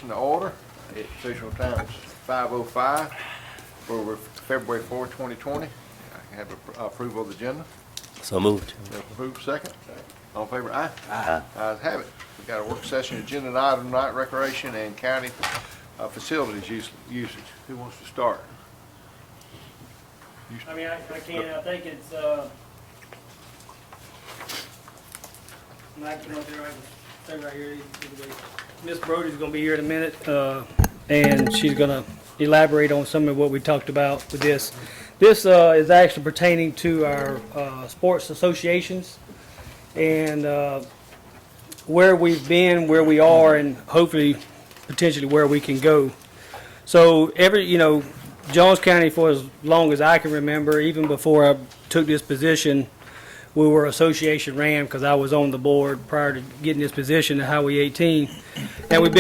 session to order. Official time is 5:05 for February 4, 2020. I can have approval of the agenda. So moved. Approved, second. All in favor, aye? Aye. Ayes have it. We got a work session agenda item tonight, recreation and county facilities usage. Who wants to start? I mean, I can, I think it's, Mike, you know, they're right here. Miss Brody's gonna be here in a minute, and she's gonna elaborate on some of what we talked about with this. This is actually pertaining to our sports associations and where we've been, where we are, and hopefully, potentially where we can go. So Jones County, for as long as I can remember, even before I took this position, we were association ran because I was on the board prior to getting this position at Highway 18, and we've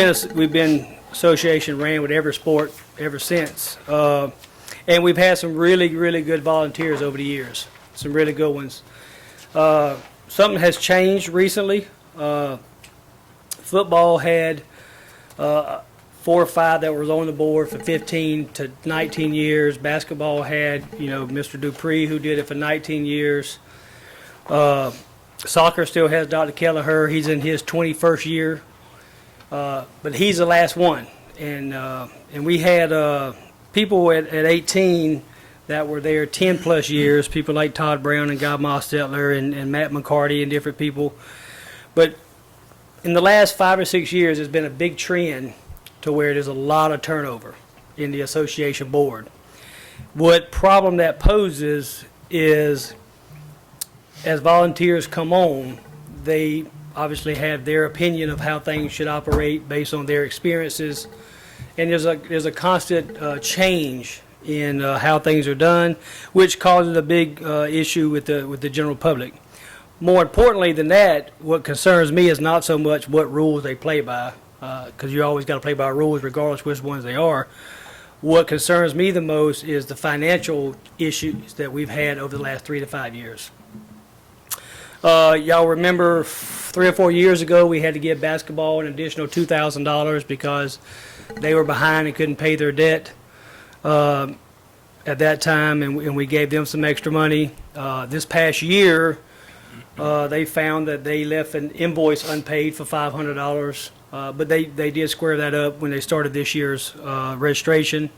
been association ran with every sport ever since. And we've had some really, really good volunteers over the years, some really good ones. Something has changed recently. Football had 4 or 5 that was on the board for 15 to 19 years. Basketball had, Mr. Dupree, who did it for 19 years. Soccer still has Dr. Kelleher. He's in his 21st year, but he's the last one. And we had people at 18 that were there 10 plus years, people like Todd Brown and Guy Mostetler and Matt McCarty and different people. But in the last 5 or 6 years, there's been a big trend to where there's a lot of turnover in the association board. What problem that poses is, as volunteers come on, they obviously have their opinion of how things should operate based on their experiences. And there's a constant change in how things are done, which causes a big issue with the general public. More importantly than that, what concerns me is not so much what rules they play by, because you always got to play by rules regardless which ones they are. What concerns me the most is the financial issues that we've had over the last 3 to 5 years. Y'all remember 3 or 4 years ago we had to give basketball an additional $2,000 because they were behind and couldn't pay their debt at that time, and we gave them some extra money. This past year, they found that they left an invoice unpaid for $500, but they did square that up when they started this year's registration.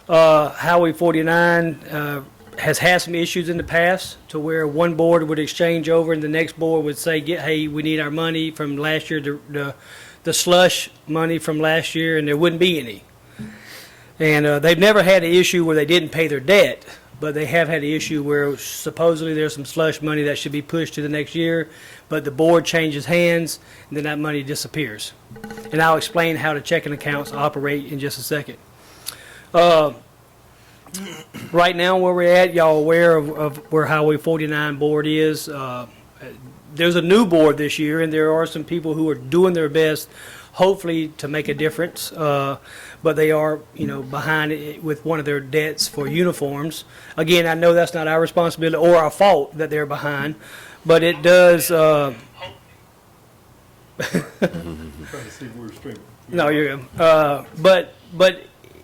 Highway 49 has had some issues in the past to where one board would exchange over and the next board would say, hey, we need our money from last year, the slush money from last year, and there wouldn't be any. And they've never had an issue where they didn't pay their debt, but they have had an issue where supposedly there's some slush money that should be pushed to the next year, but the board changes hands, and then that money disappears. And I'll explain how the checking accounts operate in just a second. Right now, where we're at, y'all aware of where Highway 49 board is. There's a new board this year, and there are some people who are doing their best, hopefully, to make a difference. But they are, behind it with one of their debts for uniforms. Again, I know that's not our responsibility or our fault that they're behind, but it does. Trying to see if we were streaming. No, you're good. But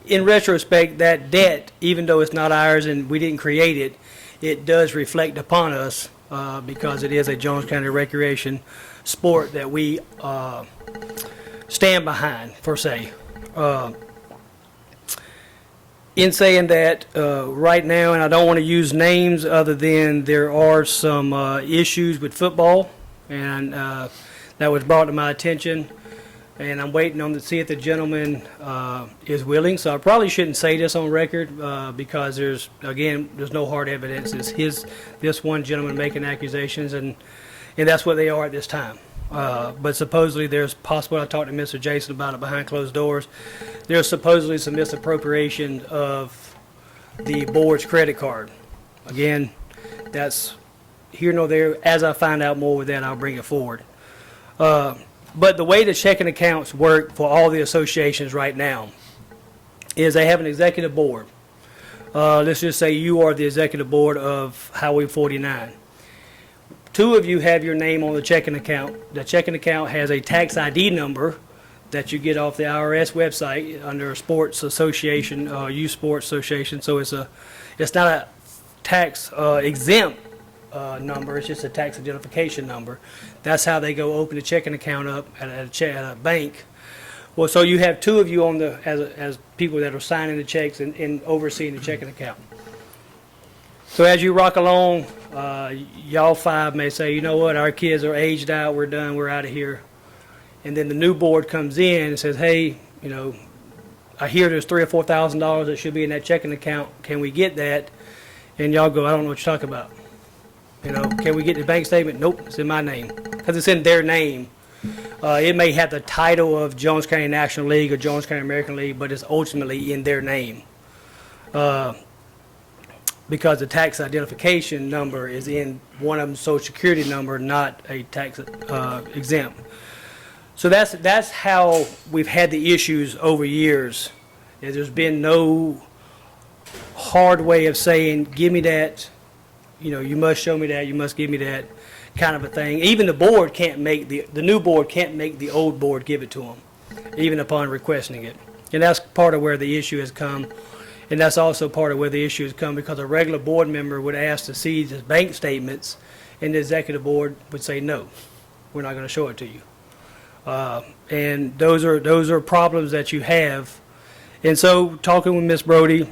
in retrospect, that debt, even though it's not ours and we didn't create it, it does reflect upon us because it is a Jones County recreation sport that we stand behind, per se. In saying that, right now, and I don't want to use names other than there are some issues with football, and that was brought to my attention. And I'm waiting on to see if the gentleman is willing. So I probably shouldn't say this on record because there's no hard evidence. It's this one gentleman making accusations, and that's what they are at this time. But supposedly there's possible, I talked to Mr. Jason about it behind closed doors, there's supposedly some misappropriation of the board's credit card. Again, that's here nor there. As I find out more with that, I'll bring it forward. But the way the checking accounts work for all the associations right now is they have an executive board. Let's just say you are the executive board of Highway 49. 2 of you have your name on the checking account. The checking account has a tax ID number that you get off the IRS website under Sports Association, Youth Sports Association. So it's not a tax exempt number. It's just a tax identification number. That's how they go open a checking account up at a bank. Well, so you have two of you on the as people that are signing the checks and overseeing the checking account. So as you rock along, y'all five may say, you know what, our kids are aged out, we're done, we're out of here. And then the new board comes in and says, hey, you know, I hear there's $3,000 or $4,000 that should be in that checking account. Can we get that? And y'all go, I don't know what you're talking about. You know, can we get the bank statement? Nope, it's in my name. Because it's in their name. It may have the title of Jones County National League or Jones County American League, but it's ultimately in their name. Because the tax identification number is in one of them social security number, not a tax exempt. So that's how we've had the issues over years. There's been no hard way of saying, give me that, you know, you must show me that, you must give me that kind of a thing. Even the board can't make, the new board can't make the old board give it to them, even upon requesting it. And that's part of where the issue has come. And that's also part of where the issue has come, because a regular board member would ask to see the bank statements, and the executive board would say, no, we're not going to show it to you. And those are problems that you have. And so talking with Ms. Brody,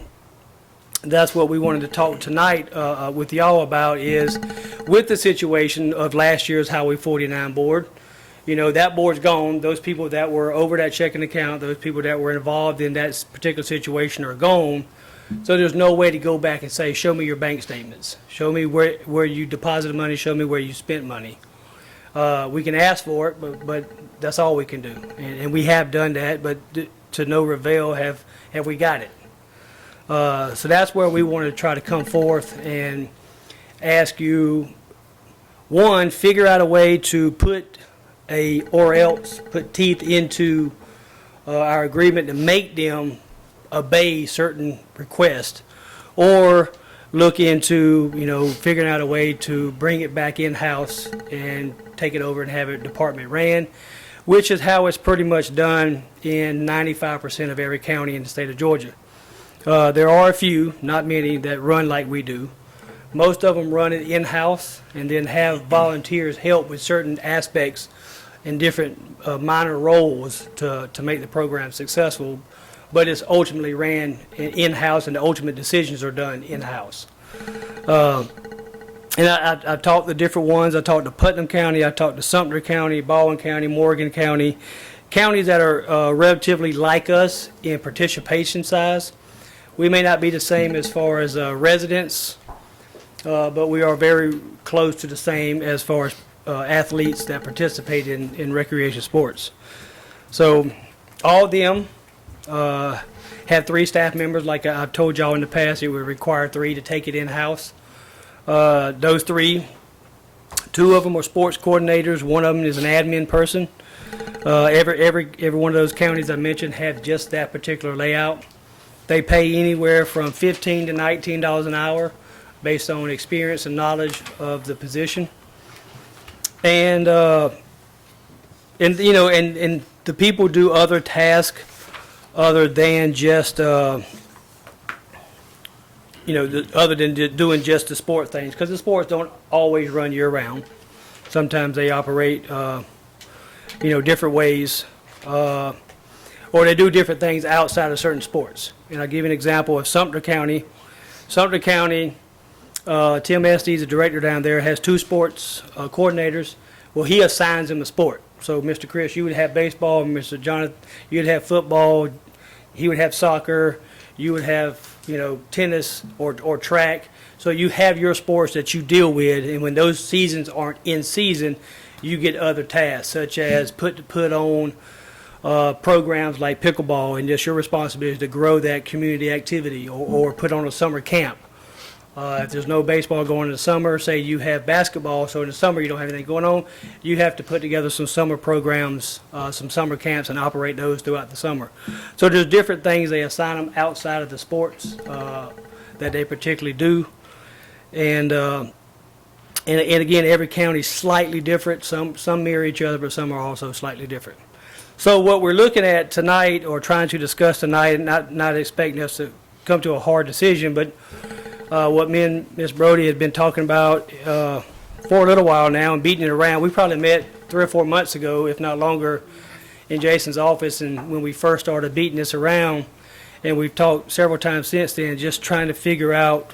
that's what we wanted to talk tonight with y'all about, is with the situation of last year's Highway 49 board. You know, that board's gone. Those people that were over that checking account, those people that were involved in that particular situation are gone. So there's no way to go back and say, show me your bank statements. Show me where you deposited money. Show me where you spent money. We can ask for it, but that's all we can do. And we have done that, but to no avail have we got it. So that's where we want to try to come forth and ask you, one, figure out a way to put teeth into our agreement to make them obey certain requests, or look into, you know, figuring out a way to bring it back in-house and take it over and have it department ran, which is how it's pretty much done in 95% of every county in the state of Georgia. There are a few, not many, that run like we do. Most of them run it in-house and then have volunteers help with certain aspects and different minor roles to make the program successful, but it's ultimately ran in-house, and the ultimate decisions are done in-house. And I've talked to different ones. I talked to Putnam County, I talked to Sumter County, Baldwin County, Morgan County, counties that are relatively like us in participation size. We may not be the same as far as residents, but we are very close to the same as far as athletes that participate in recreation sports. So all of them have 3 staff members. Like I've told y'all in the past, it would require 3 to take it in-house. Those 3, 2 of them are sports coordinators. One of them is an admin person. Every one of those counties I mentioned have just that particular layout. They pay anywhere from $15 to $19 an hour based on experience and knowledge of the position. And you know, and the people do other tasks other than just you know, other than doing just the sport things, because the sports don't always run year round. Sometimes they operate you know, different ways, or they do different things outside of certain sports. And I'll give you an example of Sumter County. Sumter County, Tim Estes, the director down there, has 2 sports coordinators. Well, he assigns them a sport. So, Mr. Chris, you would have baseball, Mr. Jonathan, you'd have football, he would have soccer, you would have, you know, tennis or track. So you have your sports that you deal with, and when those seasons aren't in season, you get other tasks, such as put on programs like pickleball, and just your responsibility to grow that community activity, or put on a summer camp. If there's no baseball going in the summer, say you have basketball, so in the summer you don't have anything going on, you have to put together some summer programs, some summer camps, and operate those throughout the summer. So there's different things they assign them outside of the sports that they particularly do. And again, every county is slightly different. Some mirror each other, but some are also slightly different. So what we're looking at tonight, or trying to discuss tonight, and not expecting us to come to a hard decision, but what me and Ms. Brody had been talking about for a little while now and beating it around. We probably met 3 or 4 months ago, if not longer, in Jason's office, and when we first started beating this around, and we've talked several times since then, just trying to figure out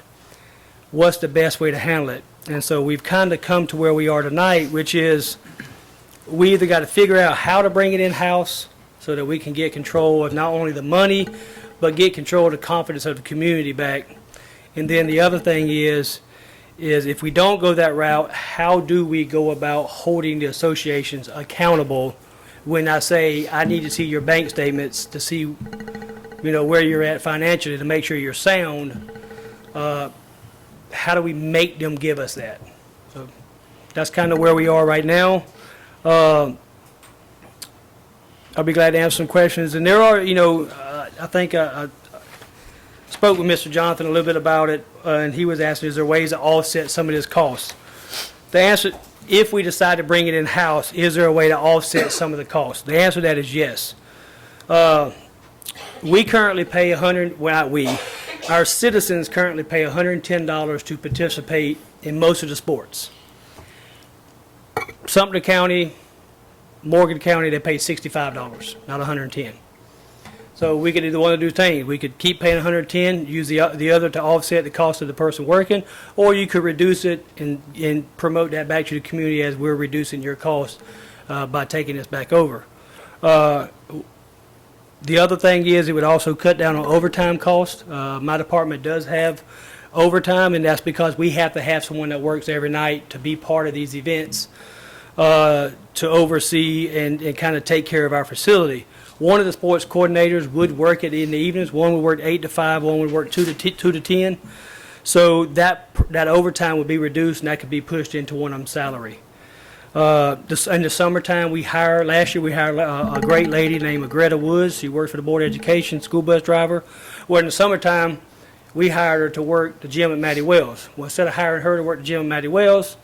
what's the best way to handle it. And so we've kind of come to where we are tonight, which is we either got to figure out how to bring it in-house so that we can get control of not only the money, but get control of the confidence of the community back. And then the other thing is if we don't go that route, how do we go about holding the associations accountable when I say I need to see your bank statements to see, where you're at financially to make sure you're sound? How do we make them give us that? So that's kind of where we are right now. I'll be glad to answer some questions. And there are, I think I spoke with Mr. Jonathan a little bit about it, and he was asking, is there ways to offset some of this cost? The answer, if we decide to bring it in-house, is there a way to offset some of the cost? The answer to that is yes. We currently pay our citizens currently pay $110 to participate in most of the sports. Sumter County, Morgan County, they pay $65, not $110. So we could either one of two things. We could keep paying $110, use the other to offset the cost of the person working, or you could reduce it and promote that back to the community as we're reducing your cost by taking this back over. The other thing is it would also cut down on overtime costs. My department does have overtime, and that's because we have to have someone that works every night to be part of these events, to oversee and kind of take care of our facility. One of the sports coordinators would work it in the evenings. One would work 8 to 5, one would work 2 to 10. So that overtime would be reduced, and that could be pushed into one of them's salary. In the summertime, last year we hired a great lady named Greta Woods. She works for the Board of Education, school bus driver. Well, in the summertime, we hired her to work the gym at Mattie Wells. Well, instead of hiring her to work the gym at Mattie Wells,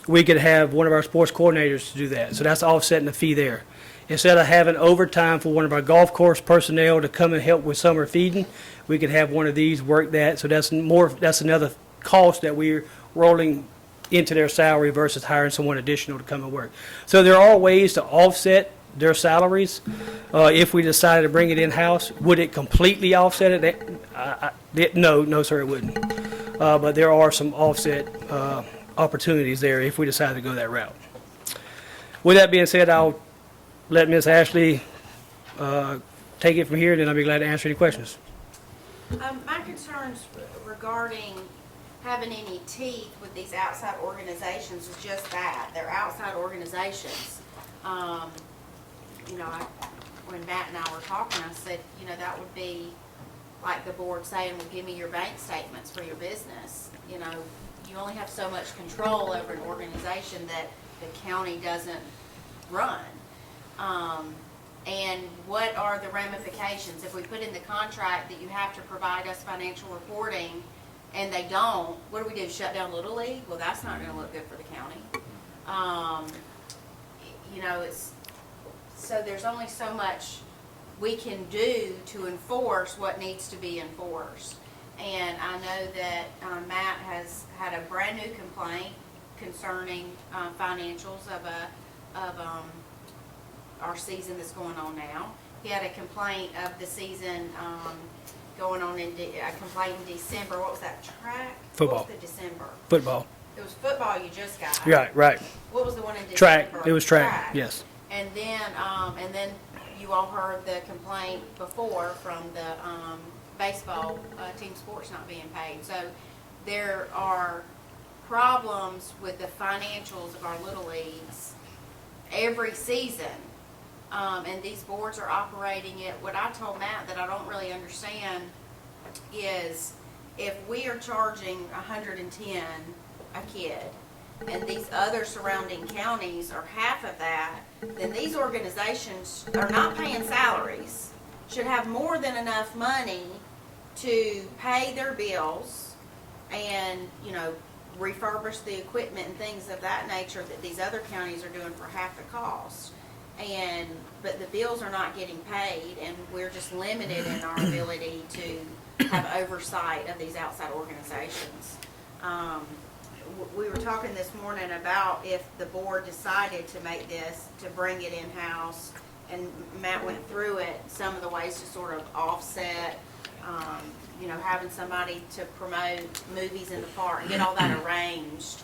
we could have one of our sports coordinators to do that. So that's offsetting the fee there. Instead of having overtime for one of our golf course personnel to come and help with summer feeding, we could have one of these work that. So that's another cost that we're rolling into their salary versus hiring someone additional to come and work. So there are ways to offset their salaries if we decided to bring it in-house. Would it completely offset it? No, sir, it wouldn't. But there are some offset opportunities there if we decide to go that route. With that being said, I'll let Ms. Ashley take it from here, and then I'll be glad to answer any questions. My concerns regarding having any teeth with these outside organizations is just that. They're outside organizations. When Matt and I were talking, I said, that would be like the board saying, well, give me your bank statements for your business. You only have so much control over an organization that the county doesn't run. And what are the ramifications? If we put in the contract that you have to provide us financial reporting and they don't, what do we do, shut down Little League? Well, that's not going to look good for the county. So there's only so much we can do to enforce what needs to be enforced. And I know that Matt has had a brand new complaint concerning financials of our season that's going on now. He had a complaint of the season going on a complaint in December. What was that, track? Football. What was the December? Football. It was football you just got. Right. What was the one in December? Track. It was track. Yes. And then you all heard the complaint before from the baseball team sports not being paid. So there are problems with the financials of our little leagues every season. And these boards are operating it. What I told Matt that I don't really understand is if we are charging $110 a kid and these other surrounding counties are half of that, then these organizations are not paying salaries, should have more than enough money to pay their bills and, refurbish the equipment and things of that nature that these other counties are doing for half the cost. but the bills are not getting paid, and we're just limited in our ability to have oversight of these outside organizations. We were talking this morning about if the board decided to make this, to bring it in-house, and Matt went through it, some of the ways to sort of offset, having somebody to promote movies in the park, and get all that arranged.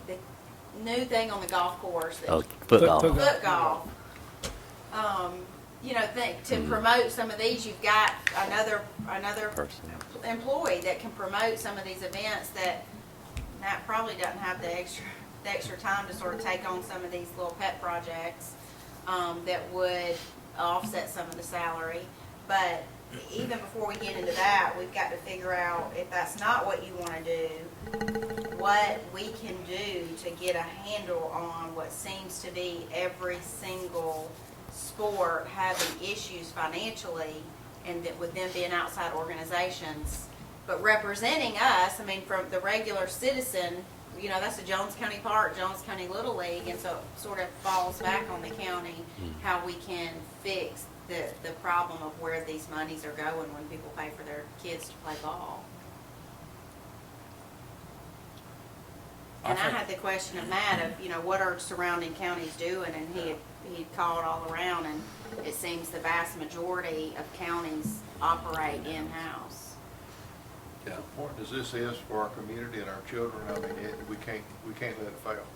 The new thing on the golf course, that Oh, football. foot golf. To promote some of these, you've got another Person. employee that can promote some of these events that Matt probably doesn't have the extra time to sort of take on some of these little pet projects, that would offset some of the salary. But even before we get into that, we've got to figure out, if that's not what you want to do, what we can do to get a handle on what seems to be every single sport having issues financially, and that with them being outside organizations, but representing us, from the regular citizen, that's the Jones County Park, Jones County Little League, and so it sort of falls back on the county how we can fix the problem of where these monies are going when people pay for their kids to play ball. And I had the question of Matt of, what are surrounding counties doing, and he called all around, and it seems the vast majority of counties operate in-house. How important as this is for our community and our children, we can't let it fail.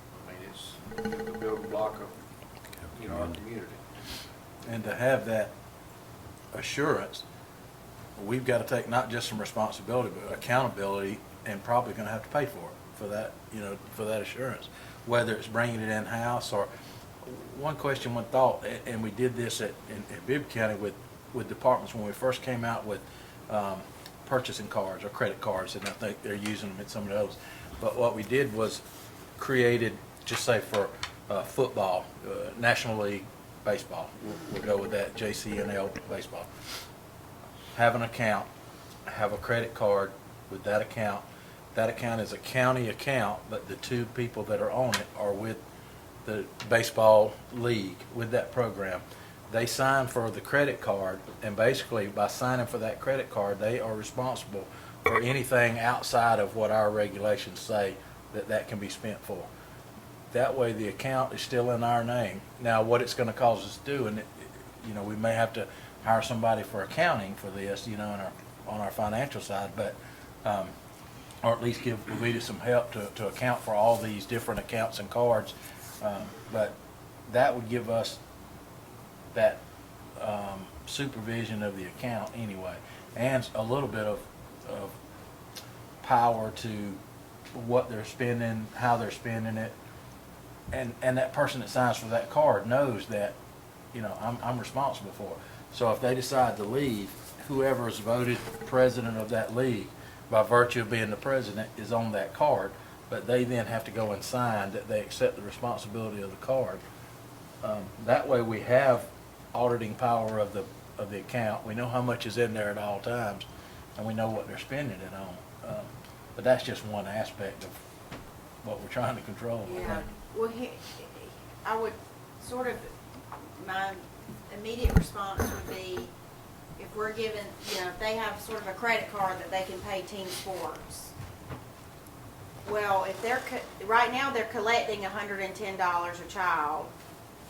It's the building block of, our community. And to have that assurance, we've got to take not just some responsibility, but accountability, and probably going to have to pay for it, for that, for that assurance, whether it's bringing it in-house or, one question, one thought, and we did this in Bibb County with departments when we first came out with purchasing cards or credit cards, and I think they're using them in some of those. But what we did was created, just say for football, National League baseball, we'll go with that, JCNL baseball. Have an account, have a credit card with that account. That account is a county account, but the two people that are on it are with the baseball league, with that program. They sign for the credit card, and basically by signing for that credit card, they are responsible for anything outside of what our regulations say that can be spent for. That way the account is still in our name. Now what it's going to cause us to do, and we may have to hire somebody for accounting for this, on our financial side, but or at least give Louisa some help to account for all these different accounts and cards. But that would give us that supervision of the account anyway, and a little bit of power to what they're spending, how they're spending it, and that person that signs for that card knows that, I'm responsible for it. So if they decide to leave, whoever is voted president of that league, by virtue of being the president, is on that card, but they then have to go and sign that they accept the responsibility of the card. That way we have auditing power of the account. We know how much is in there at all times, and we know what they're spending it on. But that's just one aspect of what we're trying to control. I Yeah, think. well, I would my immediate response would be, if we're given, if they have sort of a credit card that they can pay team sports. Well, if right now they're collecting $110 a child,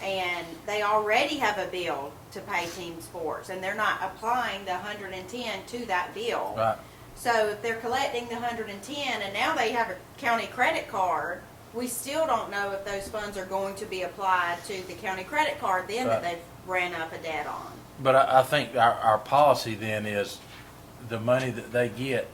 and they already have a bill to pay team sports, and they're not applying the 110 to that bill. Right. So if they're collecting the 110 and now they have a county credit card, we still don't know if those funds are going to be applied to the county credit card then that Right. they've ran up a debt on. But I think our policy then is the money that they get,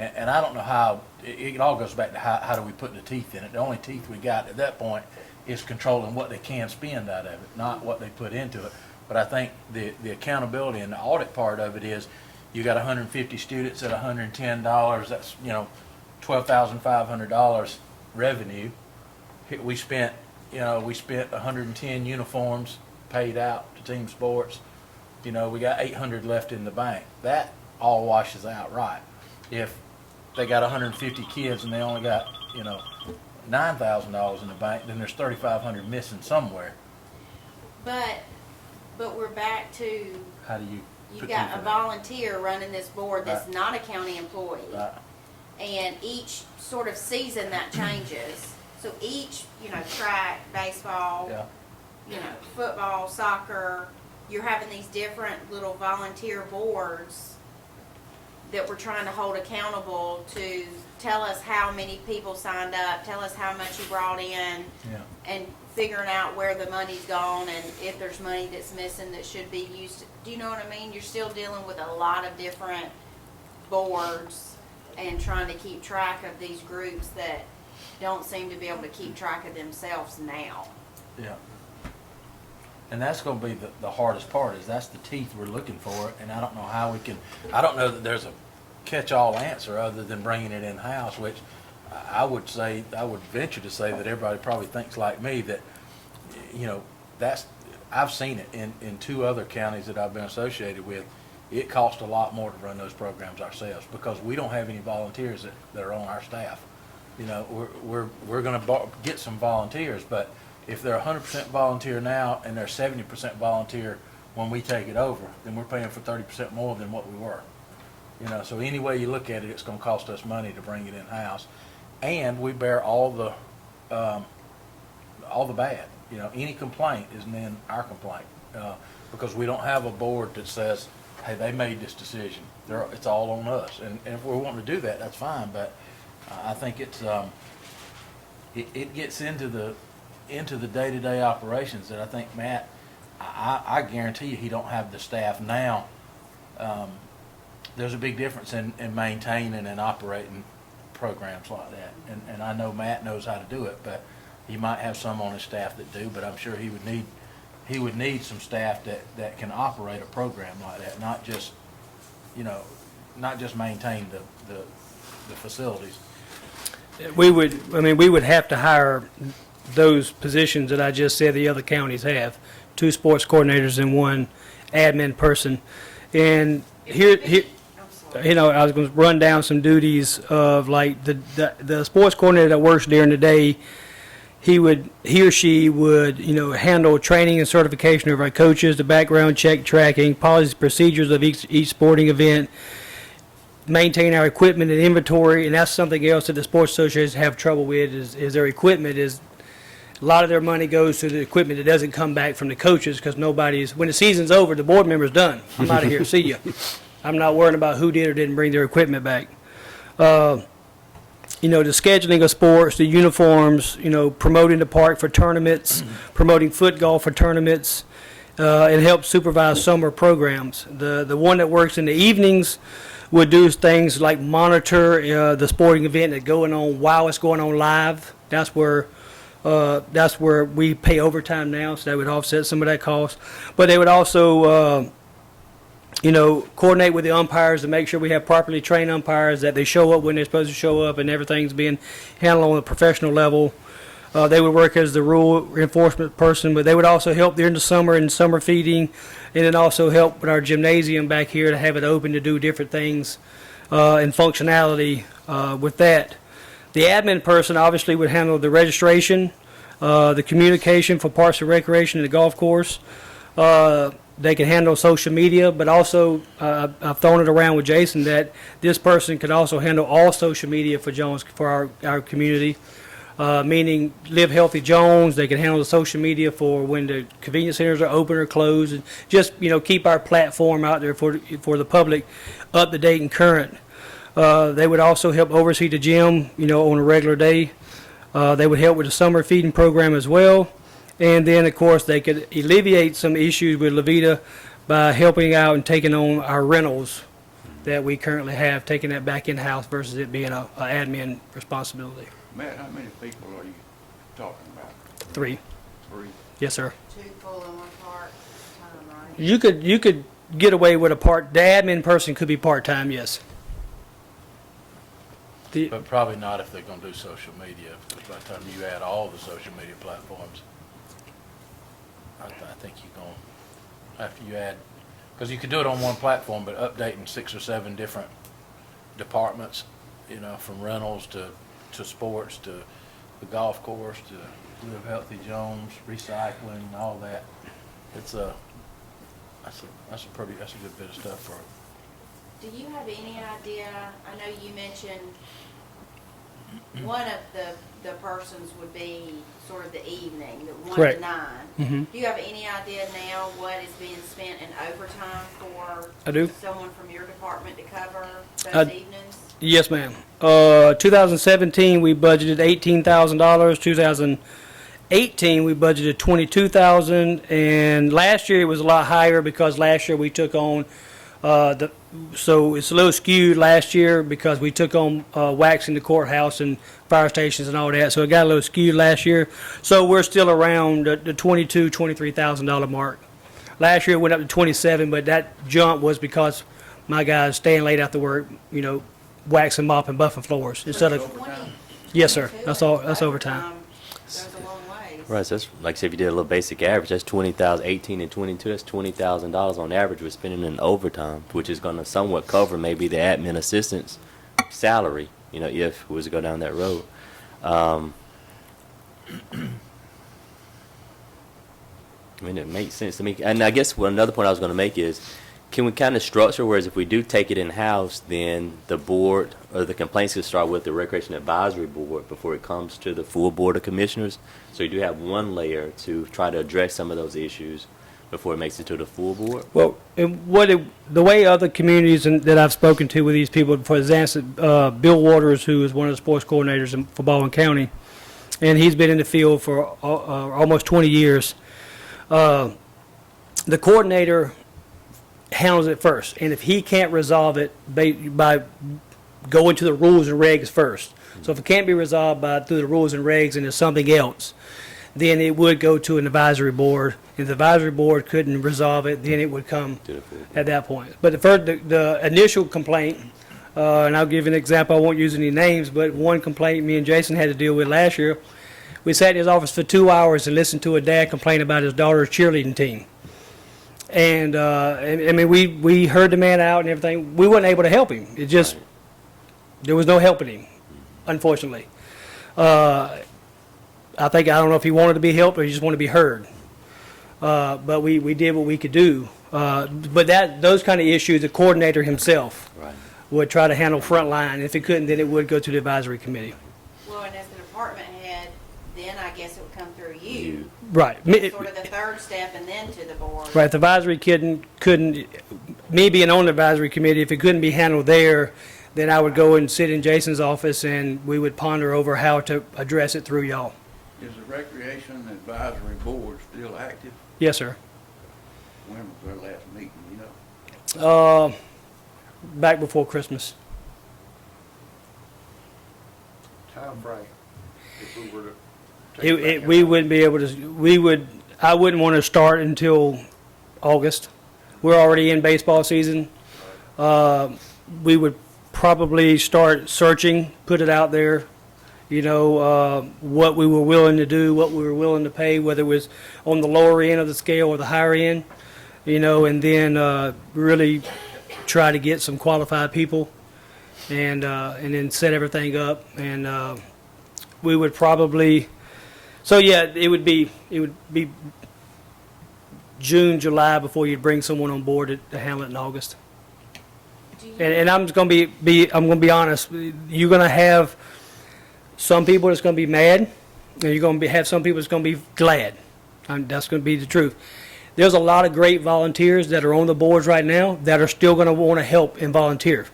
and I don't know how, it all goes back to how do we put the teeth in it. The only teeth we got at that point is controlling what they can spend out of it, not what they put into it. But I think the accountability and the audit part of it is, you got 150 students at $110, that's, $12,500 revenue. We spent 110 uniforms paid out to team sports. We got 800 left in the bank. That all washes out right. If they got 150 kids and they only got, $9,000 in the bank, then there's 3,500 missing somewhere. But we're back to, How do you? you put got them a for that? volunteer running this board that's Right. not a county employee. Right. And each sort of season that changes. So each, track, baseball, Yeah, football, soccer, you're having these different little volunteer boards that we're trying to hold accountable to tell us how many people signed up, tell us how much you brought in, yeah. and figuring out where the money's gone and if there's money that's missing that should be used. Do you know what I mean? You're still dealing with a lot of different boards and trying to keep track of these groups that don't seem to be able to keep track of themselves now. Yeah. And that's gonna be the hardest part, is that's the teeth we're looking for, and I don't know how we can, I don't know that there's a catch-all answer other than bringing it in-house, which I would say, I would venture to say that everybody probably thinks like me, that, that's, I've seen it in 2 other counties that I've been associated with. It costs a lot more to run those programs ourselves, because we don't have any volunteers that are on our staff. We're gonna get some volunteers, but if they're 100% volunteer now and they're 70% volunteer when we take it over, then we're paying for 30% more than what we were. So any way you look at it, it's gonna cost us money to bring it in-house. And we bear all the bad. Any complaint is then our complaint, because we don't have a board that says, hey, they made this decision. It's all on us. And if we're wanting to do that, that's fine, but I think it's, it gets into the day-to-day operations that I think Matt, I guarantee you he don't have the staff now. There's a big difference in maintaining and operating programs like that. And I know Matt knows how to do it, but he might have some on his staff that do, but I'm sure he would need some staff that can operate a program like that, not just maintain the facilities. We would have to hire those positions that I just said the other counties have, 2 sports coordinators and 1 admin person. And here, I'm sorry. I was going to run down some duties of, like, the sports coordinator that works during the day. He or she would, handle training and certification of our coaches, the background check tracking, policies, procedures of each sporting event, maintain our equipment and inventory. And that's something else that the sports associations have trouble with, is their equipment. Is a lot of their money goes to the equipment that doesn't come back from the coaches, because when the season's over, the board member's done. I'm out of here. See ya. I'm not worrying about who did or didn't bring their equipment back. The scheduling of sports, the uniforms, promoting the park for tournaments, promoting foot golf for tournaments, and help supervise summer programs. The one that works in the evenings would do things like monitor the sporting event that's going on while it's going on live. That's where we pay overtime now, so that would offset some of that cost. But they would also coordinate with the umpires to make sure we have properly trained umpires, that they show up when they're supposed to show up, and everything's being handled on a professional level. They would work as the rule enforcement person, but they would also help during the summer and summer feeding, and then also help with our gymnasium back here to have it open to do different things and functionality with that. The admin person obviously would handle the registration, the communication for Parks and Recreation and the golf course. They can handle social media, but also I've thrown it around with Jason that this person could also handle all social media for our community, meaning Live Healthy Jones. They can handle the social media for when the convenience centers are open or closed, and just keep our platform out there for the public up to date and current. They would also help oversee the gym, on a regular day. They would help with the summer feeding program as well. And then, of course, they could alleviate some issues with Levita by helping out and taking on our rentals that we currently have, taking that back in-house versus it being a admin responsibility. Matt, how many people are you talking about? 3. 3? Yes, sir. 2 full and 1 part time, right? You could get away with the admin person could be part-time, yes. But probably not if they're gonna do social media, because by the time you add all the social media platforms, I think you're gonna, after you add, because you could do it on one platform, but updating 6 or 7 different departments, from rentals to sports to the golf course to Live Healthy Jones, recycling, all that. It's that's a good bit of stuff for Do you have any idea, I know you mentioned one of the persons would be sort of the evening, the 1 to Correct. 9. Mhm. Do you have any idea now what is being spent in overtime for I do. someone from your department to cover those I- evenings? Yes, ma'am. 2017, we budgeted $18,000. 2018, we budgeted $22,000, and last year it was a lot higher because last year we took on so it's a little skewed last year because we took on waxing the courthouse and fire stations and all that, so it got a little skewed last year. So we're still around the $22,000, $23,000 mark. Last year it went up to 27, but that jump was because my guys staying late after work, waxing, mopping, buffing floors instead of. 20, Yes, sir. 22, That's all. and That's overtime. Goes a long ways. Right, so that's, like, say if you did a little basic average, that's 20,000, 18 and 22, that's $20,000 on average we're spending in overtime, which is gonna somewhat cover maybe the admin assistant's salary, if we was to go down that road. I mean, it makes sense to me. And I guess another point I was gonna make is, can we kind of structure, whereas if we do take it in-house, then the board, or the complaints could start with the Recreation Advisory Board before it comes to the full Board of Commissioners? So you do have one layer to try to address some of those issues before it makes it to the full board? Well, the way other communities that I've spoken to with these people, for example, Bill Waters, who is one of the sports coordinators for Baldwin County, and he's been in the field for almost 20 years. The coordinator handles it first, and if he can't resolve it by going to the rules and regs first, so if it can't be resolved through the rules and regs and there's something else, then it would go to an advisory board. If the advisory board couldn't resolve it, then it would come To the full board. at that point. But the initial complaint, and I'll give you an example, I won't use any names, but one complaint me and Jason had to deal with last year, we sat in his office for 2 hours and listened to a dad complain about his daughter's cheerleading team. And I mean, we heard the man out and everything. We weren't able to help him. It just, there was no helping him, unfortunately. I don't know if he wanted to be helped or he just wanted to be heard. But we did what we could do. But those kind of issues, the coordinator himself Right. would try to handle front line. If he couldn't, then it would go to the advisory committee. Well, and as the department head, then I guess it would come through you. Right. Sort of the third step and then to the board. Right, the advisory couldn't, me being on the advisory committee, if it couldn't be handled there, then I would go and sit in Jason's office and we would ponder over how to address it through y'all. Is the Recreation Advisory Board still active? Yes, sir. When was their last meeting, you know? Back before Christmas. Time frame, if we were to take it back We out. wouldn't be able to, I wouldn't want to start until August. We're already in baseball season. We would probably start searching, put it out there, what we were willing to do, what we were willing to pay, whether it was on the lower end of the scale or the higher end, and then really try to get some qualified people and then set everything up. And we would probably, so yeah, it would be June, July before you'd bring someone on board to handle it in August. Do you- And I'm just going to I'm going to be honest. You're going to have some people that's going to be mad, and you're going to have some people that's going to be glad. That's going to be the truth. There's a lot of great volunteers that are on the boards right now that are still going to want to help and volunteer.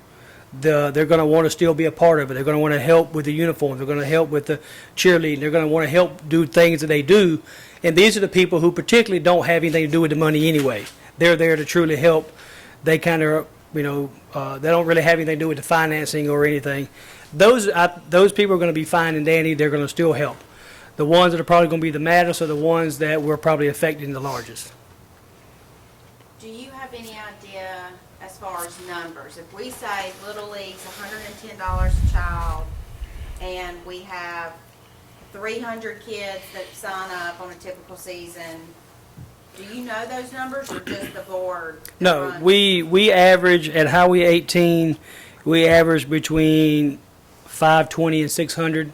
They're going to want to still be a part of it. They're going to want to help with the uniform. They're going to help with the cheerleading. They're going to want to help do things that they do. And these are the people who particularly don't have anything to do with the money anyway. They're there to truly help. They kind of, they don't really have anything to do with the financing or anything. Those people are going to be fine and dandy. They're going to still help. The ones that are probably going to be the maddest are the ones that we're probably affecting the largest. Do you have any idea as far as numbers? If we say Little League's $110 a child, and we have 300 kids that sign up on a typical season, do you know those numbers or just the board? No, runs? we average at Highway 18, we average between 520 and 600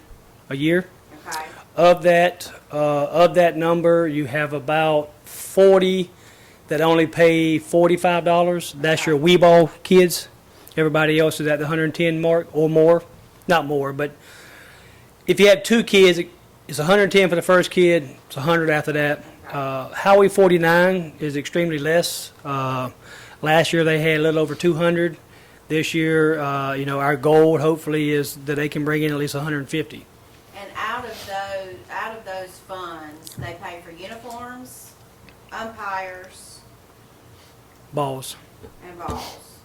a year. Okay. of that number, you have about 40 that only pay $45. That's your Weeball kids. Everybody else is at the 110 mark or more. Not more, but if you have 2 kids, it's 110 for the first kid, it's 100 after that. Howie 49 is extremely less. Last year they had a little over 200. This year, our goal hopefully is that they can bring in at least 150. And out of those funds, they pay for uniforms, umpires, Balls. and balls.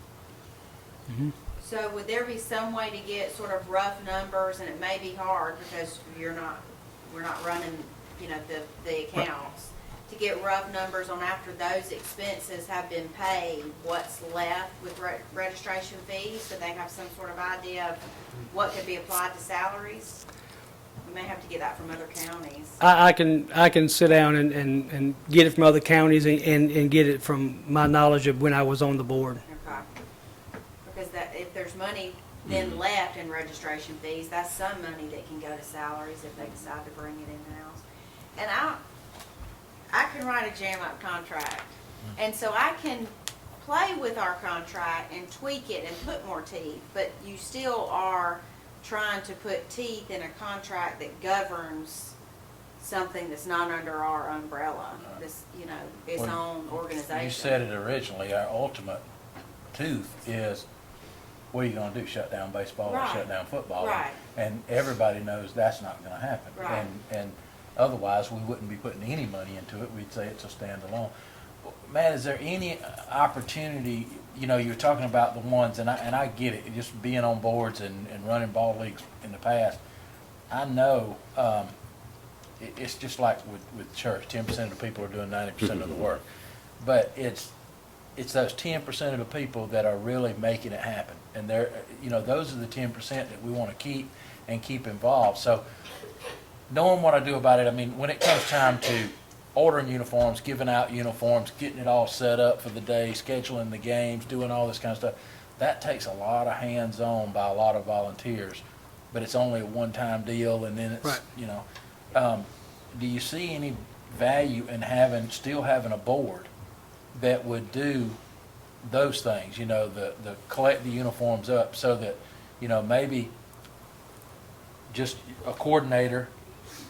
So would there be some way to get sort of rough numbers, and it may be hard because we're not running, the accounts, to get rough numbers on after those expenses have been paid, what's left with registration fees, so they have some sort of idea of what could be applied to salaries? We may have to get that from other counties. I can sit down and get it from other counties and get it from my knowledge of when I was on the board. Okay. Because if there's money then left in registration fees, that's some money that can go to salaries if they decide to bring it in-house. And I can write a jam-up contract, and so I can play with our contract and tweak it and put more teeth, but you still are trying to put teeth in a contract that governs something that's not under our umbrella, its own organization. You said it originally, our ultimate tooth is, what are you gonna do, shut down baseball or Right. shut down football? Right. And everybody knows that's not gonna happen. Right. And otherwise, we wouldn't be putting any money into it, we'd say it's a standalone. Matt, is there any opportunity, you're talking about the ones, and I get it, just being on boards and running ball leagues in the past, I know, it's just like with church, 10% of the people are doing 90% of the work. But it's those 10% of the people that are really making it happen. And they're, those are the 10% that we want to keep involved. So knowing what I do about it, I mean, when it comes time to ordering uniforms, giving out uniforms, getting it all set up for the day, scheduling the games, doing all this kind of stuff, that takes a lot of hands-on by a lot of volunteers. But it's only a one-time deal, and then it's, Right. Do you see any value in still having a board that would do those things, the collect the uniforms up so that, maybe just a coordinator,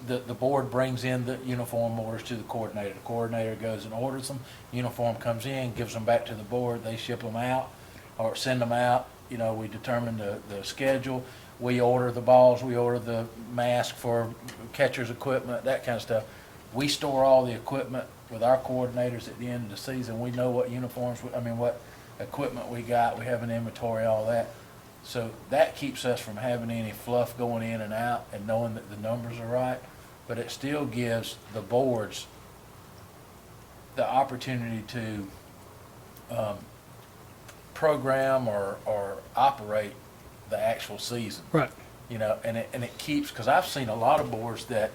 the board brings in the uniform orders to the coordinator goes and orders them, uniform comes in, gives them back to the board, they ship them out or send them out, we determine the schedule, we order the balls, we order the mask for catcher's equipment, that kind of stuff. We store all the equipment with our coordinators at the end of the season. We know what uniforms, what equipment we got. We have an inventory, all that. So that keeps us from having any fluff going in and out and knowing that the numbers are right. But it still gives the boards the opportunity to program or operate the actual season. Right. And it keeps, because I've seen a lot of boards that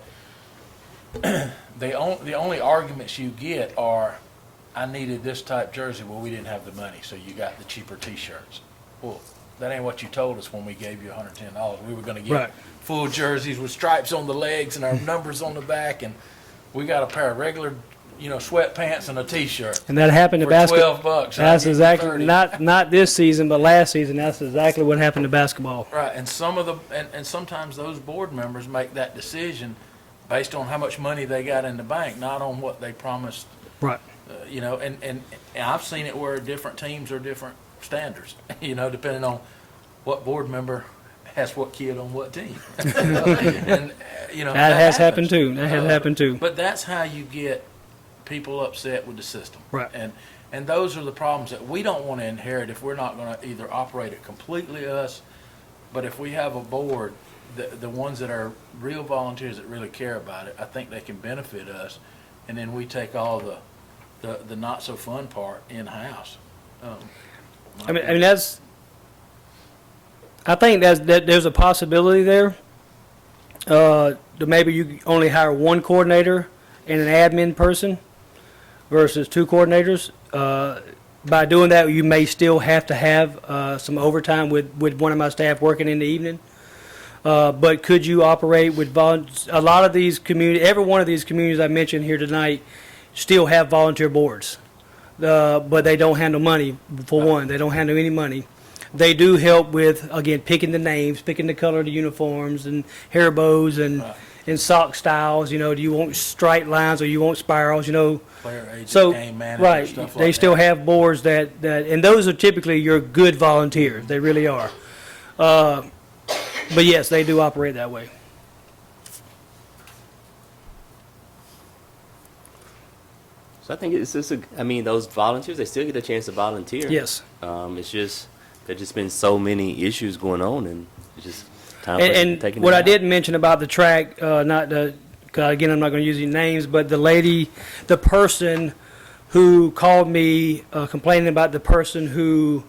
the only arguments you get are, I needed this type jersey, well, we didn't have the money, so you got the cheaper t-shirts. Well, that ain't what you told us when we gave you $110. We were gonna get Right. full jerseys with stripes on the legs and our numbers on the back, and we got a pair of regular, sweatpants and a t-shirt And that happened to for basketball. $12. That's exactly, 30. not this season, but last season, that's exactly what happened to basketball. Right, and sometimes those board members make that decision based on how much money they got in the bank, not on what they promised. Right. And I've seen it where different teams are different standards, depending on what board member has what kid on what team. And, That has happened happens. too. That has happened too. But that's how you get people upset with the system. Right. And those are the problems that we don't want to inherit if we're not going to either operate it completely us, but if we have a board, the ones that are real volunteers that really care about it, I think they can benefit us, and then we take all the not so fun part in-house. I mean I think that there's a possibility there. That maybe you only hire one coordinator and an admin person versus 2 coordinators. By doing that, you may still have to have some overtime with one of my staff working in the evening. But could you operate with a lot of these every one of these communities I mentioned here tonight still have volunteer boards. But they don't handle money, for one. They don't handle any money. They do help with, again, picking the names, picking the color of the uniforms and hair bows and sock styles. You know, do you want straight lines or you want spirals, you know? Player agent, So, game manager, right, stuff like that. they still have boards that, and those are typically your good volunteers. They really are. But yes, they do operate that way. So I think it's just I mean, those volunteers, they still get a chance to volunteer. Yes. It's just, there's just been so many issues going on, and it's just time for us to And take it what I out. did mention about the track, not the, 'cause again, I'm not going to use any names, but the person who called me complaining about the person who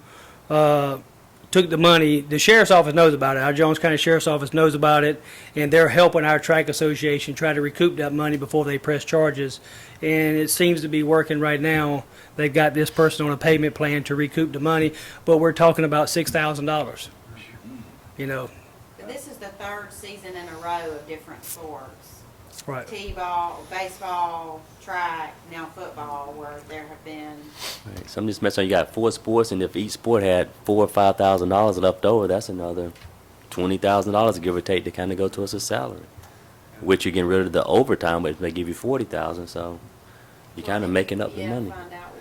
took the money, the sheriff's office knows about it. Our Jones County Sheriff's Office knows about it, and they're helping our track association try to recoup that money before they press charges. And it seems to be working right now. They've got this person on a payment plan to recoup the money, but we're talking about $6,000. You know, But this is the third season in a row of different sports. right. T-ball, baseball, track, now football, where there have been, Right. So I'm just messing. You got 4 sports, and if each sport had $4,000 or $5,000 left over, that's another $20,000, give or take, to kind of go towards a salary. Which you're getting rid of the overtime, but they give you $40,000, so you're kind of making up the yeah, money. find out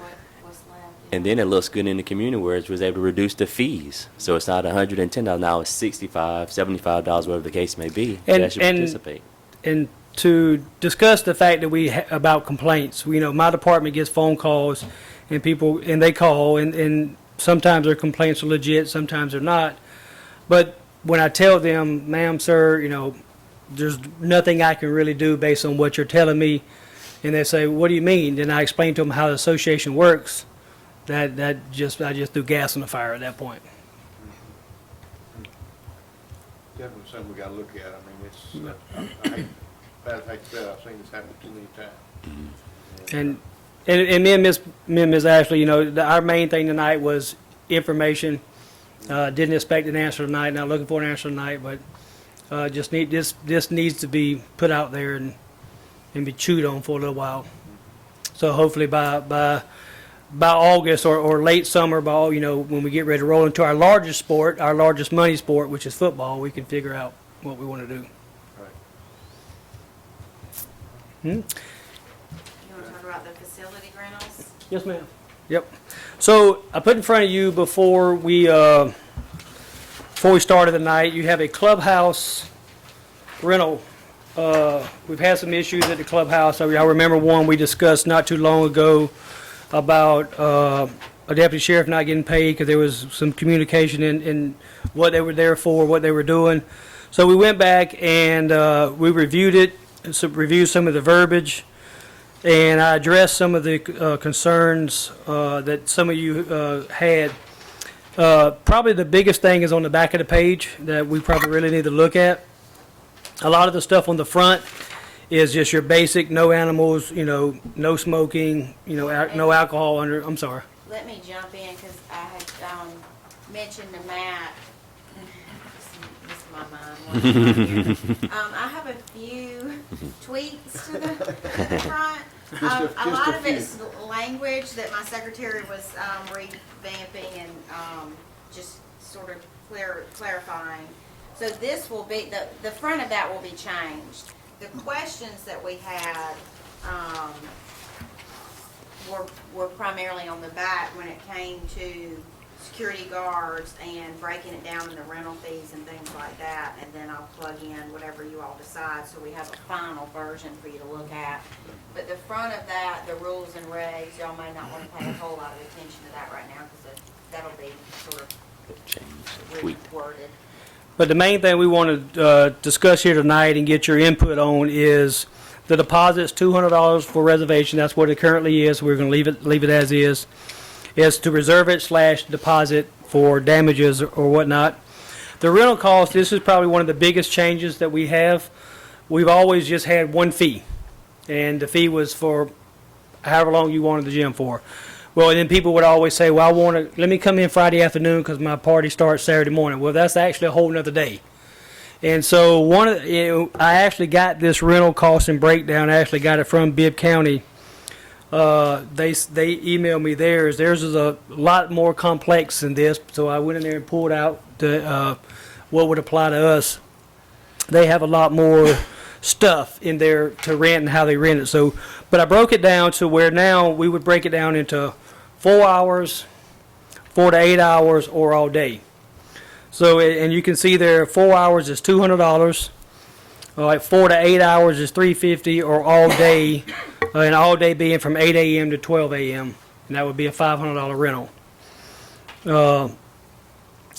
what's left. And then it looks good in the community where it was able to reduce the fees. So it's not $110, now it's $65, $75, whatever the case may be. And- That should and- participate. And to discuss the fact that about complaints, you know, my department gets phone calls and people, and they call, and sometimes their complaints are legit, sometimes they're not. But when I tell them, ma'am, sir, you know, there's nothing I can really do based on what you're telling me, and they say, what do you mean? Then I explain to them how the association works. I just threw gas on the fire at that point. Definitely something we gotta look at. I mean, it's, I hate, bad thing to say, I've seen this happen too many times. And me and Ms. Ashley, you know, our main thing tonight was information. Didn't expect an answer tonight, not looking for an answer tonight, but just this needs to be put out there and be chewed on for a little while. So hopefully by August or late summer, you know, when we get ready to roll into our largest sport, our largest money sport, which is football, we can figure out what we want to do. Right. You want to talk about the facility rentals? Yes, ma'am. Yep. So I put in front of you before we started the night, you have a clubhouse rental. We've had some issues at the clubhouse. I remember one we discussed not too long ago about a deputy sheriff not getting paid because there was some communication in what they were there for, what they were doing. So we went back and we reviewed it, reviewed some of the verbiage, and I addressed some of the concerns that some of you had. Probably the biggest thing is on the back of the page that we probably really need to look at. A lot of the stuff on the front is just your basic, no animals, you know, no smoking, you know, no alcohol under, I'm sorry. Let me jump in, because I had mentioned to Matt, this is my mind. I have a few tweaks to the front. A lot of it's language that my secretary was revamping and just sort of clarifying. So this will be, the front of that will be changed. The questions that we had were primarily on the back when it came to security guards and breaking it down into rental fees and things like that. And then I'll plug in whatever you all decide, so we have a final version for you to look at. But the front of that, the rules and regs, y'all may not want to pay a whole lot of attention to that right now, because that'll be sort of Change, tweak. reworded. But the main thing we want to discuss here tonight and get your input on is the deposit's $200 for reservation. That's what it currently is. We're going to leave it as is. Is to reserve it / deposit for damages or whatnot. The rental cost, this is probably one of the biggest changes that we have. We've always just had one fee, and the fee was for however long you wanted the gym for. Well, and then people would always say, well, let me come in Friday afternoon because my party starts Saturday morning. Well, that's actually a whole nother day. And so I actually got this rental cost and breakdown. I actually got it from Bibb County. They emailed me theirs. Theirs is a lot more complex than this. So I went in there and pulled out what would apply to us. They have a lot more stuff in there to rent and how they rent it. So, but I broke it down to where now we would break it down into 4 hours, 4 to 8 hours, or all day. So, and you can see there, 4 hours is $200. Like 4 to 8 hours is $350, or all day, and all day being from 8 a.m. to 12 a.m. And that would be a $500 rental.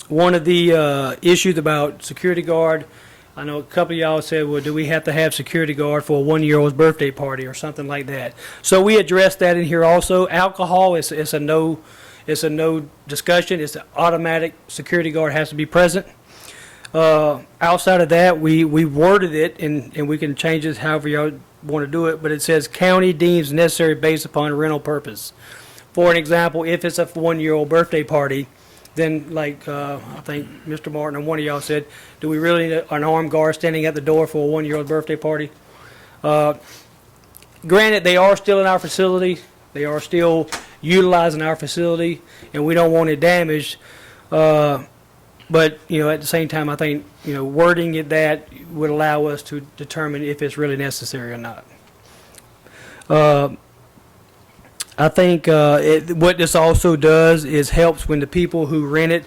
One of the issues about security guard, I know a couple of y'all said, well, do we have to have security guard for a 1-year-old's birthday party or something like that? So we addressed that in here also. Alcohol is a no discussion. It's an automatic security guard has to be present. Outside of that, we worded it, and we can change it however y'all want to do it, but it says county deems necessary based upon rental purpose. For an example, if it's a 1-year-old birthday party, then like I think Mr. Martin and one of y'all said, do we really need an armed guard standing at the door for a 1-year-old birthday party? Granted, they are still in our facility. They are still utilizing our facility, and we don't want it damaged. But, at the same time, I think, wording it that would allow us to determine if it's really necessary or not. I think what this also does is helps when the people who rent it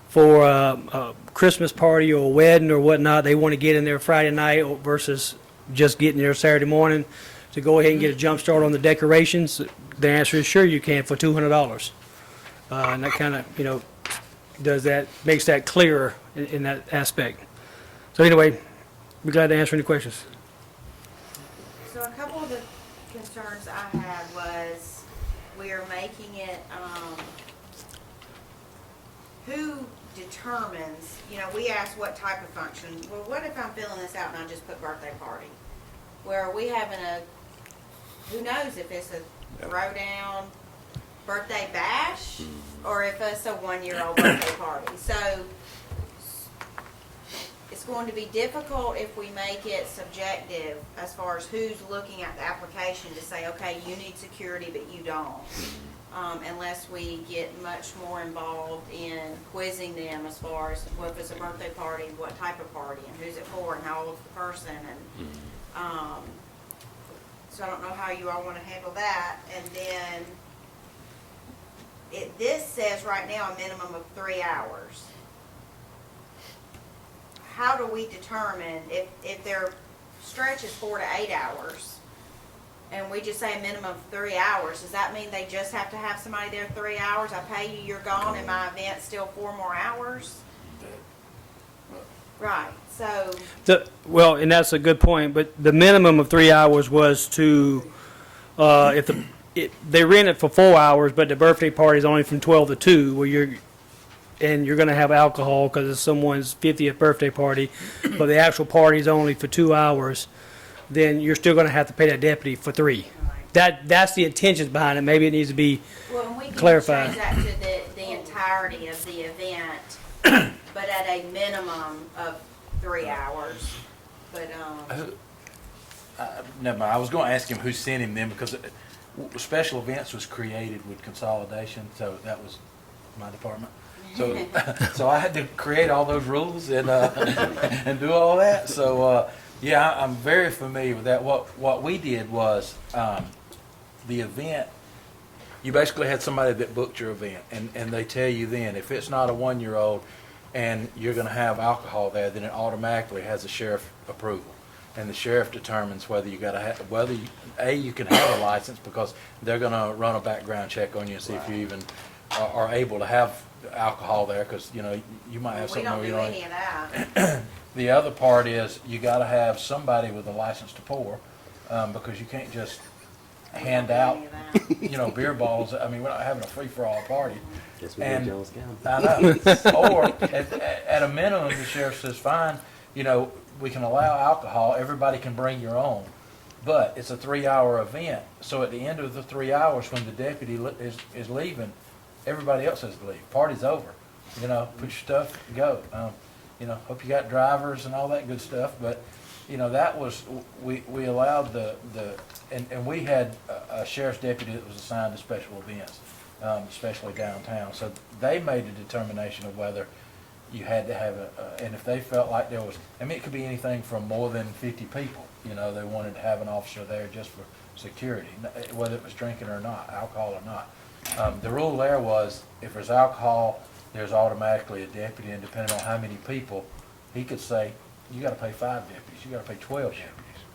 for a Christmas party or a wedding or whatnot, they want to get in there Friday night versus just getting there Saturday morning to go ahead and get a jump start on the decorations. The answer is sure you can for $200. And that kind of, makes that clearer in that aspect. So anyway, be glad to answer any questions. So a couple of the concerns I had was we are making it, who determines, we asked what type of function. Well, what if I'm filling this out and I just put birthday party? Where are we having who knows if it's a throwdown birthday bash or if it's a 1-year-old birthday party. So it's going to be difficult if we make it subjective as far as who's looking at the application to say, okay, you need security, but you don't. Unless we get much more involved in quizzing them as far as if it's a birthday party, what type of party, and who's it for, and how old's the person, and so I don't know how you all want to handle that. And then this says right now a minimum of 3 hours. How do we determine if their stretch is 4 to 8 hours, and we just say a minimum of 3 hours? Does that mean they just have to have somebody there 3 hours? I pay you, you're gone, and my event's still 4 more hours? Right. So. Well, and that's a good point. But the minimum of 3 hours was to, they rent it for 4 hours, but the birthday party is only from 12 to 2, where you're going to have alcohol because it's someone's 50th birthday party, but the actual party is only for 2 hours. Then you're still going to have to pay that deputy for 3. That's the intentions behind it. Maybe it needs to be Well, we can clarified. change that to the entirety of the event, but at a minimum of 3 hours. But Never mind. I was going to ask him who sent him them because special events was created with consolidation, so that was my department. So, so I had to create all those rules and and do all that. So yeah, I'm very familiar with that. What we did was the event. You basically had somebody that booked your event, and they tell you then if it's not a 1-year-old and you're going to have alcohol there, then it automatically has a sheriff approval, and the sheriff determines whether you got to have you can have a license because they're going to run a background check on you and see if you even are able to have alcohol there, because you might have we something don't where do you any of that. The other part is you got to have somebody with a license to pour, because you can't just hand out beer bottles. I mean, we're not having a free-for-all party. Yes, we did Jones County. I know. Or at a minimum, the sheriff says, fine, we can allow alcohol, everybody can bring your own, but it's a 3-hour event. So at the end of the 3 hours, when the deputy is leaving, everybody else has to leave. Party's over. Put your stuff and go. hope you got drivers and all that good stuff, but, that was, we allowed and we had a sheriff's deputy that was assigned to special events, especially downtown. So they made a determination of whether you had to have and if they felt like there was, it could be anything from more than 50 people, they wanted to have an officer there just for security, whether it was drinking or not, alcohol or not. The rule there was, if there's alcohol, there's automatically a deputy, and depending on how many people, he could say, you gotta pay 5 deputies, you gotta pay 12 deputies,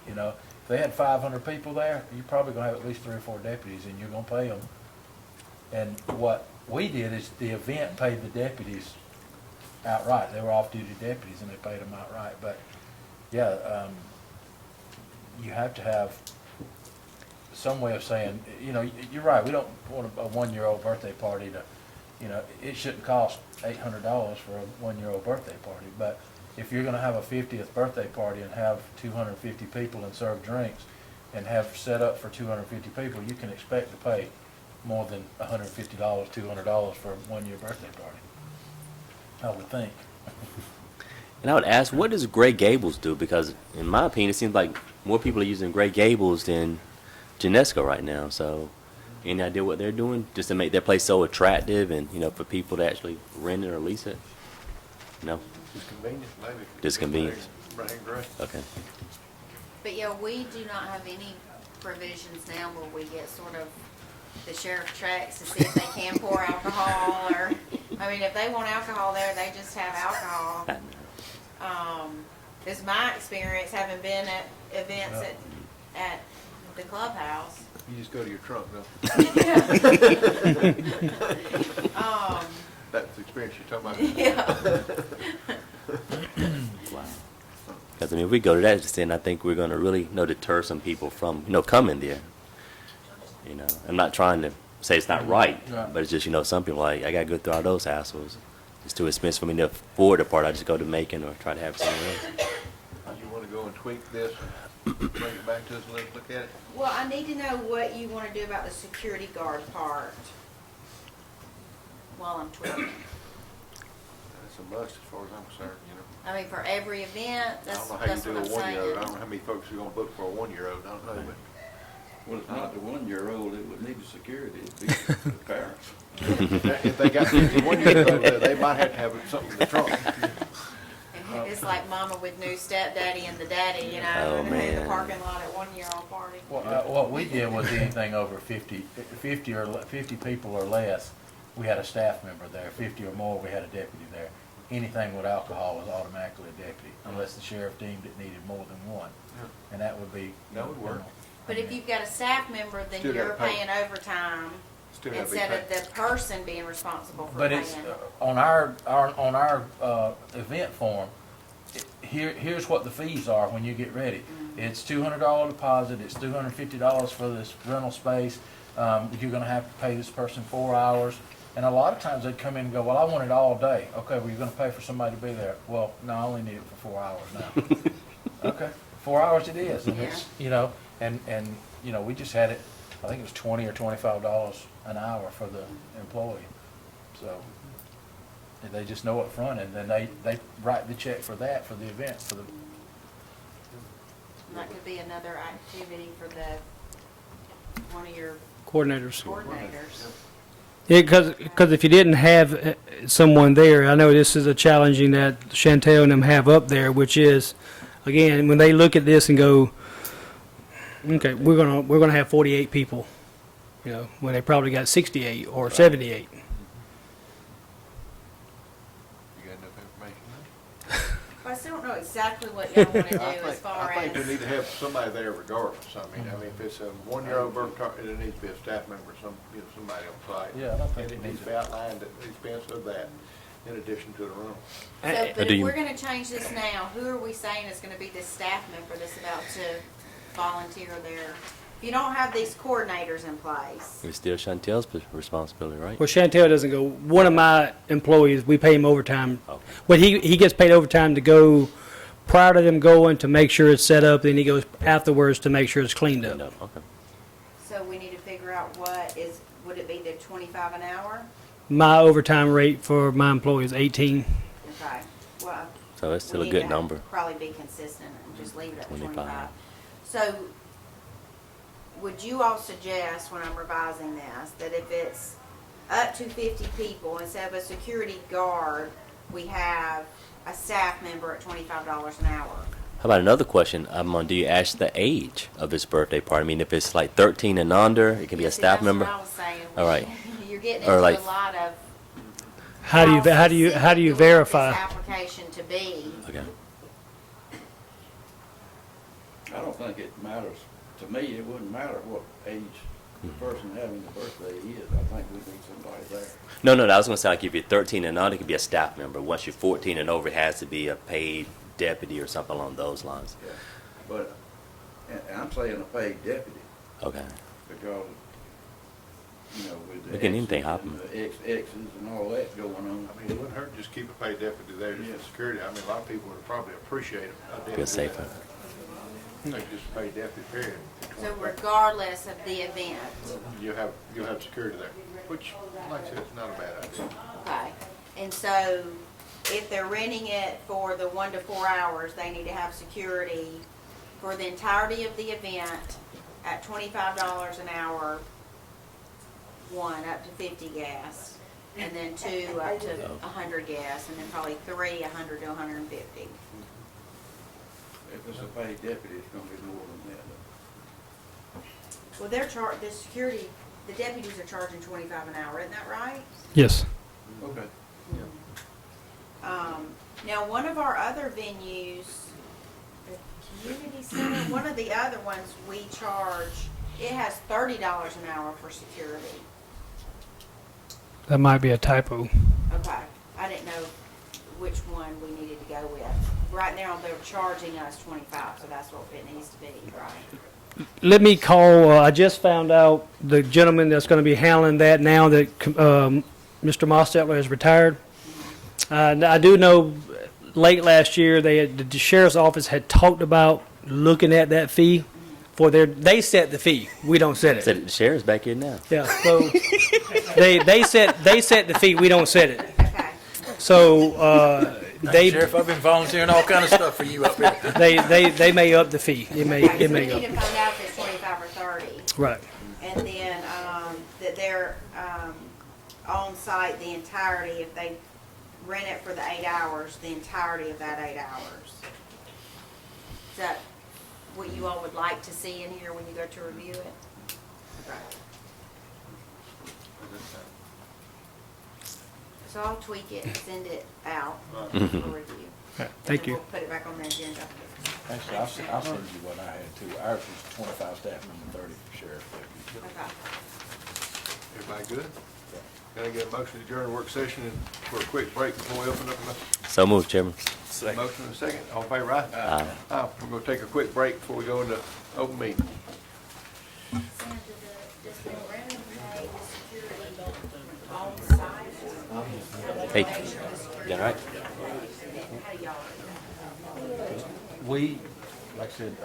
If they had 500 people there, you're probably gonna have at least 3 or 4 deputies, and you're gonna pay them. And what we did is, the event paid the deputies outright. They were off-duty deputies, and they paid them outright. But, yeah, you have to have some way of saying, you're right, we don't want a 1-year-old birthday party to, it shouldn't cost $800 for a 1-year-old birthday party. But if you're gonna have a 50th birthday party and have 250 people and serve drinks and have set up for 250 people, you can expect to pay more than $150, $200 for a 1-year birthday party, I would think. And I would ask, what does Gray Gables do? Because in my opinion, it seems like more people are using Gray Gables than Genesco right now. So, any idea what they're doing just to make their place so attractive and for people to actually rent it or lease it? No. Just convenience, maybe. Just convenience. Bring Gray. Okay. But yeah, we do not have any provisions now where we get sort of the sheriff checks to see if they can pour alcohol or, if they want alcohol there, they just have alcohol. It's my experience, having been at events at the clubhouse. You just go to your trunk, though. Um, That's the experience you're talking about. yeah. Wow. Because if we go to that extent, I think we're going to really deter some people from coming there. I'm not trying to say it's not right, but it's just some people I got to go through all those hassles. It's too expensive for me to afford a part. I just go to Macon or try to have it somewhere else. You want to go and tweak this and bring it back to us and let's look at it? Well, I need to know what you want to do about the security guard part while I'm tweaking. That's a must as far as I'm concerned, For every event, I that's don't know how you what do I'm a 1-year-old. I saying. don't know how many folks are going to book for a 1-year-old. I don't know, but. Well, it's not the 1-year-old, it would need the security, it'd be the parents. If they got 51-year-old, they might have to have something in the trunk. It's like mama with new stepdaddy and the daddy, Oh, in the man. parking lot at 1-year-old party. What we did was anything over 50 people or less, we had a staff member there. 50 or more, we had a deputy there. Anything with alcohol was automatically a deputy, unless the sheriff deemed it needed more than one. And that would be. That would work. But if you've got a staff member, then Still you're gotta pay. paying overtime Still gotta be instead paid. of the person being responsible for But paying. it's, on our event form, here's what the fees are when you get ready. It's $200 deposit, it's $250 for this rental space, you're gonna have to pay this person 4 hours. And a lot of times they'd come in and go, well, I want it all day. Okay, well, you're gonna pay for somebody to be there. Well, no, I only need it for 4 hours now. Okay, 4 hours it is, and it's, and we just had it, I think it was $20 or $25 an hour for the employee. So, and they just know up front, and then they write the check for that, for the event, for the. And that could be another activity for one of your Coordinators. coordinators. Yeah, because if you didn't have someone there, I know this is a challenging that Chantel and them have up there, which is, again, when they look at this and go, okay, we're gonna have 48 people, when they probably got 68 or 78. You got enough information? I still don't know exactly what y'all want to do as far I think as. they need to have somebody there regardless. I mean, if it's a 1-year-old birthday, there needs to be a staff member, somebody on site. Yeah, I don't think And it it needs to be outlined at the expense of that, in addition to the room. So, but do if you- we're gonna change this now, who are we saying is gonna be the staff member that's about to volunteer there? If you don't have these coordinators in place, It's still Chantel's responsibility, right? Well, Chantel doesn't go. One of my employees, we pay him overtime. Okay. Well, he gets paid overtime to go prior to them going to make sure it's set up, then he goes afterwards to make sure it's cleaned up. No, okay. so we need to figure out would it be the 25 an hour? My overtime rate for my employee is 18. Okay, well, So So it's still We a need good to number. Probably be consistent and just leave it at 25. 25. So would you all suggest, when I'm revising this, that if it's up to 50 people, instead of a security guard, we have a staff member at $25 an hour? How about another question? Do you ask the age of his birthday party? I mean, if it's like 13 and under, it can be a See, staff that's member. what I was saying. All right. You're getting Or into like- a lot of. How do you specific how do you you want this verify? application to be. Okay. I don't think it matters, to me, it wouldn't matter what age the person having the birthday is. I think we need somebody there. No, I was going to say, like, if you're 13 and under, it could be a staff member. Once you're 14 and over, it has to be a paid deputy or something along those lines. Yeah. But, and I'm saying a paid deputy, Okay. because, you know, with the Look at anything X's happen. and the X's and all that going on. I mean, it wouldn't hurt to just keep a paid deputy there just Yeah. for security. I mean, a lot of people would probably appreciate a deputy. Feel safer. Like just a paid deputy, period. So regardless of the event, You'll have security there, which, like I said, it's not a bad idea. okay? And so if they're renting it for the 1 to 4 hours, they need to have security for the entirety of the event at $25 an hour, 1 up to 50 gas, and then 2 up to 100 gas, and then probably 3, 100 to 150. If it's a paid deputy, it's gonna be more than that. Well, the security, the deputies are charging 25 an hour, isn't that right? Yes. Okay. Now, one of our other venues, the community center, one of the other ones, we charge, it has $30 an hour for security. That might be a typo. Okay, I didn't know which one we needed to go with. Right now, they're charging us 25, so that's what it needs to be, right? Let me call, I just found out the gentleman that's going to be handling that now that Mr. Mostetler has retired. I do know late last year, the sheriff's office had talked about looking at that fee for they set the fee. We don't set it. Said the sheriff's back here now. Yeah, so they set the fee. We don't set it. Okay, So Sheriff, I've been volunteering all kind of stuff for you up here. they may up the fee. It may okay, so we need go. to find out if it's 25 or 30. Right. And then, that they're, on site the entirety, if they rent it for the 8 hours, the entirety of that 8 hours. Is that what you all would like to see in here when you go to review it? Okay. So I'll tweak it and send it out for review. Thank And you. we'll put it back on the agenda. Actually, I'll send you what I had too. Ours was 25 staff member, 30 sheriff deputy. Okay. Everybody good? Can I get a motion to adjourn the work session and for a quick break before we open up the So moved, Chairman. motion in a second? All in favor, aye? We're gonna take a quick break before we go into open meeting. Sam, does the rental pay the security on site? Hey, you all right? How do y'all? We, like I said,